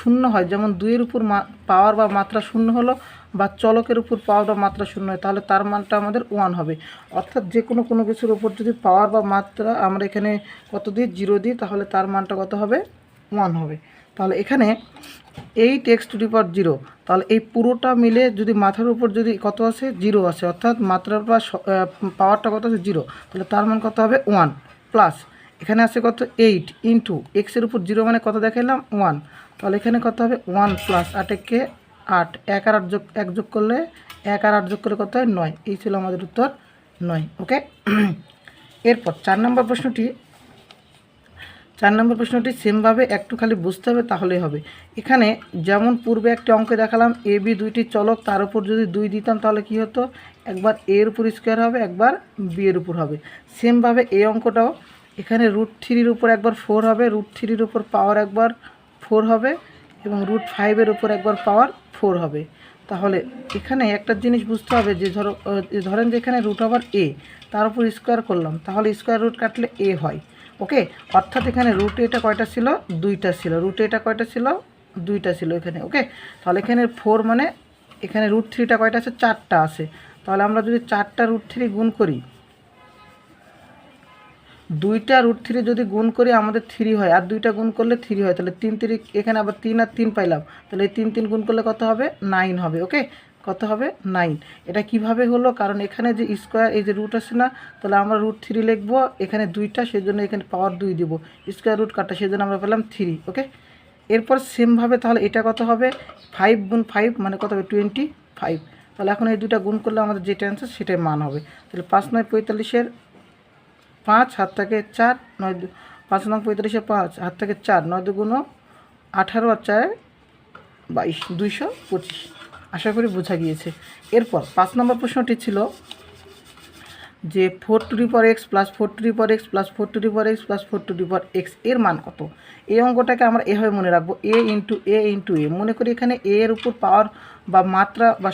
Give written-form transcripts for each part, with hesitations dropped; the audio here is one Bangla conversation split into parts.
শূন্য হয়, যেমন 2-এর উপর পাওয়ার বা মাত্রা শূন্য হলো, বা চলকের উপর পাওয়ার বা মাত্রা শূন্য হয়, তাহলে তার মানটা আমাদের 1 হবে। অর্থাৎ যে কোনো কিছুর উপর যদি পাওয়ার বা মাত্রা আমরা এখানে কত দিই, 0 দিই, তাহলে তার মানটা কত হবে, 1 হবে। তাহলে এখানে 8x⁻0, তাহলে এই পুরোটা মিলে যদি মাথার উপর যদি কত আসে, 0 আসে, অর্থাৎ মাত্রার বা পাওয়ারটা কত আছে, 0, তাহলে তার মান কত হবে, 1 প্লাস এখানে আছে কত, 8 ইন্টু এক্সের উপর 0 মানে কত দেখাইলাম, 1, তাহলে এখানে কত হবে 1 প্লাস 8 8, 1 আর 8 যোগ করলে 1 আর 8 যোগ করলে কত হয়, 9। এই ছিল আমাদের উত্তর 9। ওকে, এরপর 4 নম্বর প্রশ্নটি সেমভাবে একটু খালি বুঝতে হবে, তাহলেই হবে। এখানে যেমন পূর্বে একটি অঙ্কে দেখালাম এ বি দুইটি চলক, তার উপর যদি 2 দিতাম তাহলে কি হতো, একবার এর উপর স্কোয়ার হবে, একবার বি এর উপর হবে। সেমভাবে এই অঙ্কটাও এখানে √3-এর উপর একবার 4 হবে, √3-এর উপর পাওয়ার একবার 4 হবে, এবং √5-এর উপর একবার পাওয়ার 4 হবে। তাহলে এখানে একটা জিনিস বুঝতে হবে যে ধরেন যে এখানে √a, তার উপর স্কোয়ার করলাম, তাহলে স্কোয়ার রুট কাটলে a হয়। ওকে, অর্থাৎ এখানে √a কয়টা ছিল, 2টা ছিল, √a কয়টা ছিল, 2টা ছিল এখানে। ওকে, তাহলে এখানে 4 মানে এখানে √3টা কয়টা আছে, 4টা আছে। তাহলে আমরা যদি 4টা √3 গুণ করি, 2টা √3 যদি গুণ করি আমাদের 3 হয়, আর 2টা গুণ করলে 3 হয়, তাহলে 3 3 এখানে আবার 3 আর 3 পাইলাম, তাহলে এই 3 3 গুণ করলে কত হবে, 9 হবে। ওকে, কত হবে, 9। এটা কিভাবে হলো, কারণ এখানে যে স্কোয়ার, এই যে রুট আছে না, তাহলে আমরা √3 লিখবো, এখানে 2টা, সেই জন্য এখানে পাওয়ার 2 দিব, স্কোয়ার রুট কাটা, সেই জন্য আমরা পেলাম 3। ওকে, এরপর সেমভাবে তাহলে এটা কত হবে, 5 গুণ 5 মানে কত হবে, 25। তাহলে এখন এই দুটা গুণ করলে আমাদের যেটা অ্যান্সার সেটাই মান হবে। তাহলে 5 9 45-এর 5 হাত থেকে 4, 9 5 নং 45-এর 5 হাত থেকে 4, 9 2 18 আর 4 22, 225। আশা করি বোঝা গিয়েছে। এরপর 5 নম্বর প্রশ্নটি ছিল যে 4x plus 4x plus 4x plus 4x এর মান কত। এই অঙ্কটাকে আমরা এভাবে মনে রাখবো, a ইন্টু এ। মনে করি এখানে a এর উপর পাওয়ার বা মাত্রা বা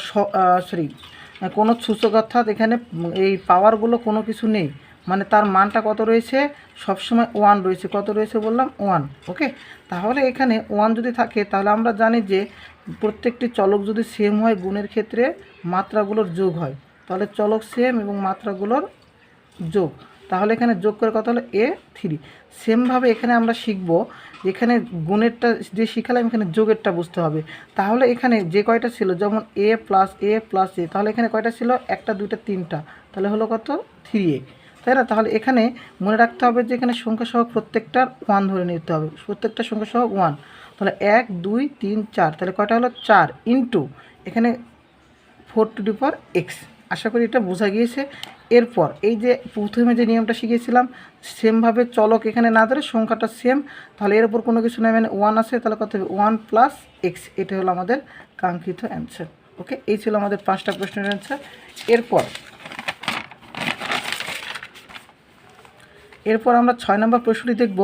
কোনো সূচক, অর্থাৎ এখানে এই পাওয়ারগুলো কোনো কিছু নেই, মানে তার মানটা কত রয়েছে, সবসময় 1 রয়েছে। কত রয়েছে বললাম, 1। ওকে, তাহলে এখানে 1 যদি থাকে, তাহলে আমরা জানি যে প্রত্যেকটি চলক যদি সেম হয়, গুণের ক্ষেত্রে মাত্রাগুলোর যোগ হয়, তাহলে চলক সেম এবং মাত্রাগুলোর যোগ, তাহলে এখানে যোগ করে কত হলো, a3। সেমভাবে এখানে আমরা শিখব, এখানে গুণেরটা যে শিখালাম, এখানে যোগেরটা বুঝতে হবে। তাহলে এখানে যে কয়টা ছিল, যেমন a plus a plus a, তাহলে এখানে কয়টা ছিল, 1টা 2টা 3টা, তাহলে হলো কত, 3a, তাই না। তাহলে এখানে মনে রাখতে হবে যে এখানে সংখ্যা সহ প্রত্যেকটার 1 ধরে নিতে হবে, প্রত্যেকটা সংখ্যা সহ 1। তাহলে 1 2 3 4, তাহলে কয়টা হলো, 4 ইন্টু এখানে 4x। আশা করি এটা বোঝা গিয়েছে। এরপর এই যে প্রথমে যে নিয়মটা শিখিয়েছিলাম, সেমভাবে চলক এখানে না ধরে সংখ্যাটা সেম, তাহলে এর উপর কোনো কিছু নেই, মানে 1 আছে, তাহলে কত হবে, 1 প্লাস x। এটা হলো আমাদের কাঙ্ক্ষিত অ্যান্সার। ওকে, এই ছিল আমাদের 5টা প্রশ্নের অ্যান্সার। এরপর আমরা 6 নম্বর প্রশ্নটি দেখব।